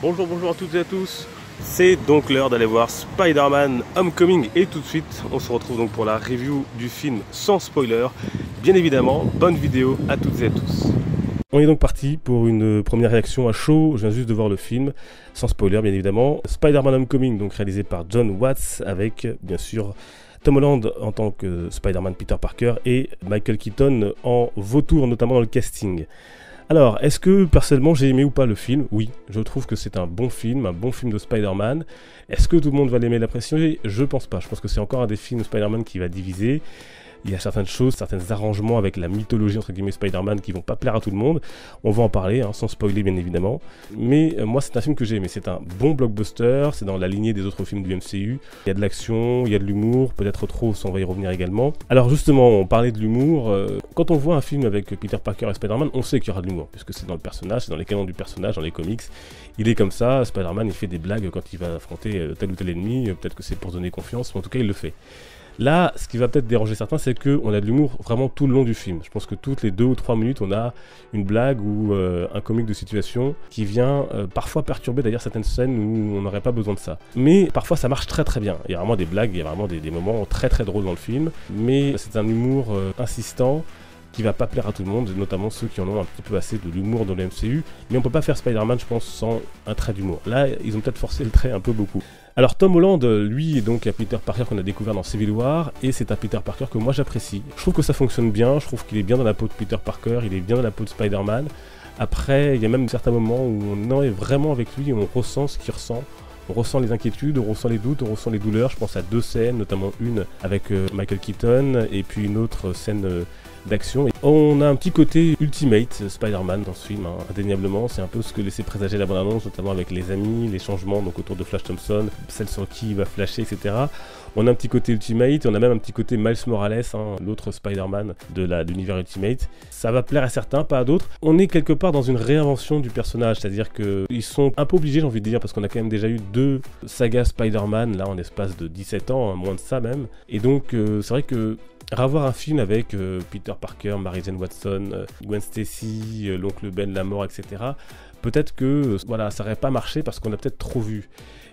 Bonjour à toutes et à tous. C'est donc l'heure d'aller voir Spider-Man Homecoming et tout de suite on se retrouve donc pour la review du film sans spoiler. Bien évidemment, bonne vidéo à toutes et à tous. On est donc parti pour une première réaction à chaud. Je viens juste de voir le film, sans spoiler bien évidemment. Spider-Man Homecoming, donc réalisé par Jon Watts avec bien sûr Tom Holland en tant que Spider-Man Peter Parker et Michael Keaton en vautour notamment dans le casting. Alors, est-ce que personnellement j'ai aimé ou pas le film? Oui, je trouve que c'est un bon film de Spider-Man. Est-ce que tout le monde va l'aimer, l'apprécier? Je pense pas, je pense que c'est encore un des films de Spider-Man qui va diviser. Il y a certaines choses, certains arrangements avec la mythologie entre guillemets Spider-Man qui vont pas plaire à tout le monde. On va en parler, sans spoiler bien évidemment. Mais moi c'est un film que j'ai aimé, c'est un bon blockbuster, c'est dans la lignée des autres films du MCU. Il y a de l'action, il y a de l'humour, peut-être trop, on va y revenir également. Alors justement, on parlait de l'humour. Quand on voit un film avec Peter Parker et Spider-Man, on sait qu'il y aura de l'humour, puisque c'est dans le personnage, c'est dans les canons du personnage, dans les comics. Il est comme ça, Spider-Man il fait des blagues quand il va affronter tel ou tel ennemi, peut-être que c'est pour donner confiance, mais en tout cas il le fait. Là, ce qui va peut-être déranger certains, c'est qu'on a de l'humour vraiment tout le long du film. Je pense que toutes les 2 ou 3 minutes, on a une blague ou un comique de situation qui vient parfois perturber d'ailleurs certaines scènes où on n'aurait pas besoin de ça. Mais parfois, ça marche très très bien. Il y a vraiment des blagues, il y a vraiment des moments très très drôles dans le film. Mais c'est un humour insistant qui va pas plaire à tout le monde, notamment ceux qui en ont un petit peu assez de l'humour dans le MCU. Mais on peut pas faire Spider-Man, je pense, sans un trait d'humour. Là, ils ont peut-être forcé le trait un peu beaucoup. Alors Tom Holland, lui, est donc un Peter Parker qu'on a découvert dans Civil War, et c'est un Peter Parker que moi j'apprécie. Je trouve que ça fonctionne bien, je trouve qu'il est bien dans la peau de Peter Parker, il est bien dans la peau de Spider-Man. Après, il y a même certains moments où on est vraiment avec lui, on ressent ce qu'il ressent. On ressent les inquiétudes, on ressent les doutes, on ressent les douleurs. Je pense à 2 scènes, notamment une avec Michael Keaton, et puis une autre scène d'action. On a un petit côté Ultimate Spider-Man dans ce film, indéniablement. C'est un peu ce que laissait présager la bande-annonce, notamment avec les amis, les changements donc autour de Flash Thompson, celle sur qui il va flasher, etc. On a un petit côté Ultimate, on a même un petit côté Miles Morales, l'autre Spider-Man de l'univers Ultimate. Ça va plaire à certains, pas à d'autres. On est quelque part dans une réinvention du personnage, c'est-à-dire qu'ils sont un peu obligés, j'ai envie de dire, parce qu'on a quand même déjà eu 2 sagas Spider-Man, là en espace de 17 ans, moins de ça même. Et donc c'est vrai que revoir un film avec Peter Parker, Mary Jane Watson, Gwen Stacy, l'oncle Ben, la mort, etc. Peut-être que voilà, ça n'aurait pas marché parce qu'on a peut-être trop vu.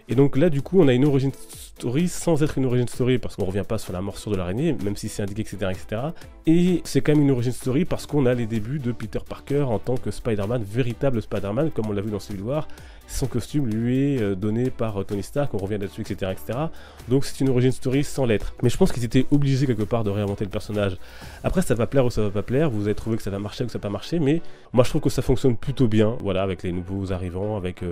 Et donc là, du coup, on a une origin story sans être une origin story parce qu'on revient pas sur la morsure de l'araignée, même si c'est indiqué, etc., etc. Et c'est quand même une origin story parce qu'on a les débuts de Peter Parker en tant que Spider-Man, véritable Spider-Man, comme on l'a vu dans Civil War. Son costume lui est donné par Tony Stark, on revient là-dessus, etc., etc. Donc c'est une origin story sans l'être. Mais je pense qu'ils étaient obligés quelque part de réinventer le personnage. Après, ça va plaire ou ça va pas plaire, vous avez trouvé que ça va marcher ou que ça va pas marcher, mais moi je trouve que ça fonctionne plutôt bien, voilà, avec les nouveaux arrivants, avec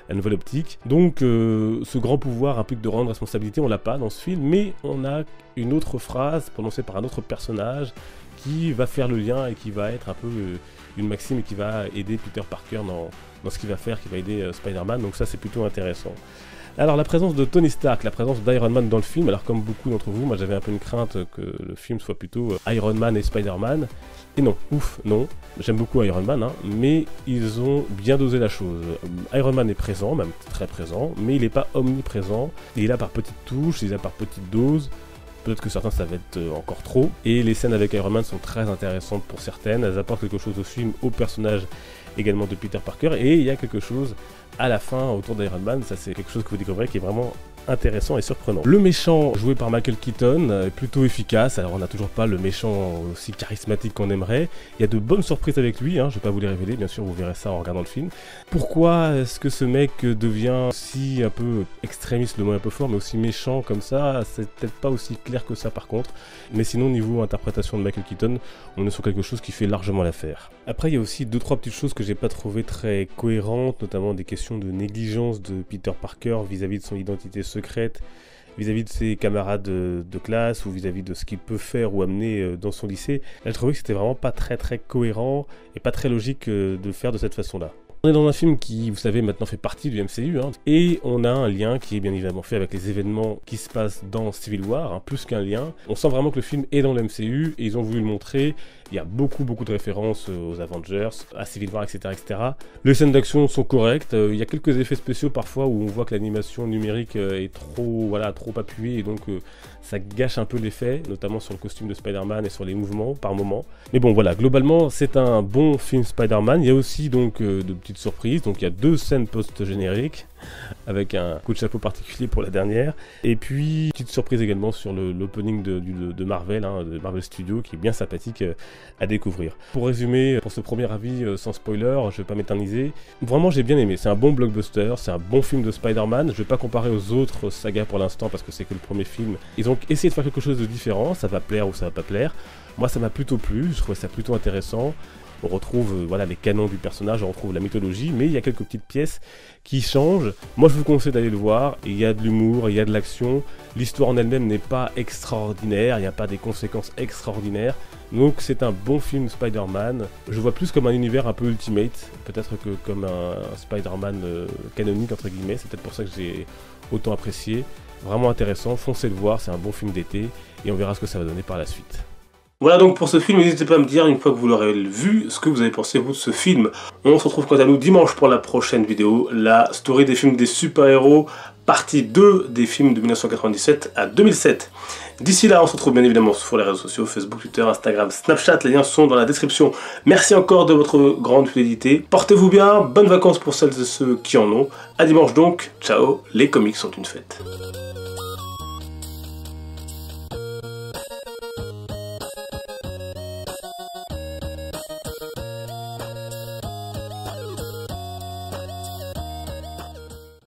la nouvelle optique. Donc ce grand pouvoir implique de rendre responsabilité, on l'a pas dans ce film, mais on a une autre phrase prononcée par un autre personnage qui va faire le lien et qui va être un peu une maxime et qui va aider Peter Parker dans ce qu'il va faire, qui va aider Spider-Man, donc ça c'est plutôt intéressant. Alors la présence de Tony Stark, la présence d'Iron Man dans le film, alors comme beaucoup d'entre vous, moi j'avais un peu une crainte que le film soit plutôt Iron Man et Spider-Man, et non, non, j'aime beaucoup Iron Man, mais ils ont bien dosé la chose. Iron Man est présent, même très présent, mais il n'est pas omniprésent, il est là par petites touches, il est là par petites doses. Peut-être que certains ça va être encore trop. Et les scènes avec Iron Man sont très intéressantes pour certaines. Elles apportent quelque chose au film, au personnage également de Peter Parker. Et il y a quelque chose à la fin autour d'Iron Man. Ça c'est quelque chose que vous découvrez qui est vraiment intéressant et surprenant. Le méchant joué par Michael Keaton est plutôt efficace. Alors on n'a toujours pas le méchant aussi charismatique qu'on aimerait. Il y a de bonnes surprises avec lui, je ne vais pas vous les révéler, bien sûr vous verrez ça en regardant le film. Pourquoi est-ce que ce mec devient si un peu extrémiste, le mot est un peu fort, mais aussi méchant comme ça? C'est peut-être pas aussi clair que ça par contre. Mais sinon niveau interprétation de Michael Keaton, on est sur quelque chose qui fait largement l'affaire. Après il y a aussi 2-3 petites choses que j'ai pas trouvé très cohérentes, notamment des questions de négligence de Peter Parker vis-à-vis de son identité secrète, vis-à-vis de ses camarades de classe ou vis-à-vis de ce qu'il peut faire ou amener dans son lycée. Là, je trouvais que c'était vraiment pas très cohérent et pas très logique de le faire de cette façon-là. On est dans un film qui, vous savez, maintenant fait partie du MCU, et on a un lien qui est bien évidemment fait avec les événements qui se passent dans Civil War, plus qu'un lien. On sent vraiment que le film est dans le MCU, et ils ont voulu le montrer. Il y a beaucoup de références aux Avengers, à Civil War, etc., etc. Les scènes d'action sont correctes, il y a quelques effets spéciaux parfois où on voit que l'animation numérique est trop appuyée, et donc ça gâche un peu l'effet, notamment sur le costume de Spider-Man et sur les mouvements par moment. Mais bon voilà, globalement c'est un bon film Spider-Man. Il y a aussi donc de petites petite surprise. Donc il y a 2 scènes post-génériques avec un coup de chapeau particulier pour la dernière. Et puis petite surprise également sur l'opening de Marvel, de Marvel Studios, qui est bien sympathique à découvrir. Pour résumer, pour ce premier avis sans spoiler, je vais pas m'éterniser. Vraiment j'ai bien aimé, c'est un bon blockbuster, c'est un bon film de Spider-Man. Je vais pas comparer aux autres sagas pour l'instant parce que c'est que le premier film. Ils ont essayé de faire quelque chose de différent, ça va plaire ou ça va pas plaire. Moi ça m'a plutôt plu, je trouvais ça plutôt intéressant. On retrouve voilà, les canons du personnage, on retrouve la mythologie, mais il y a quelques petites pièces qui changent. Moi je vous conseille d'aller le voir, il y a de l'humour, il y a de l'action, l'histoire en elle-même n'est pas extraordinaire, il n'y a pas des conséquences extraordinaires, donc c'est un bon film Spider-Man. Je vois plus comme un univers un peu Ultimate, peut-être que comme un Spider-Man canonique entre guillemets, c'est peut-être pour ça que j'ai autant apprécié. Vraiment intéressant, foncez le voir, c'est un bon film d'été, et on verra ce que ça va donner par la suite. Voilà donc pour ce film, n'hésitez pas à me dire une fois que vous l'aurez vu, ce que vous avez pensé vous de ce film. On se retrouve quant à nous dimanche pour la prochaine vidéo, la story des films des super-héros, partie 2 des films de 1997 à 2007. D'ici là, on se retrouve bien évidemment sur les réseaux sociaux, Facebook, Twitter, Instagram, Snapchat, les liens sont dans la description. Merci encore de votre grande fidélité, portez-vous bien, bonnes vacances pour celles et ceux qui en ont. À dimanche donc, ciao, les comics sont une fête.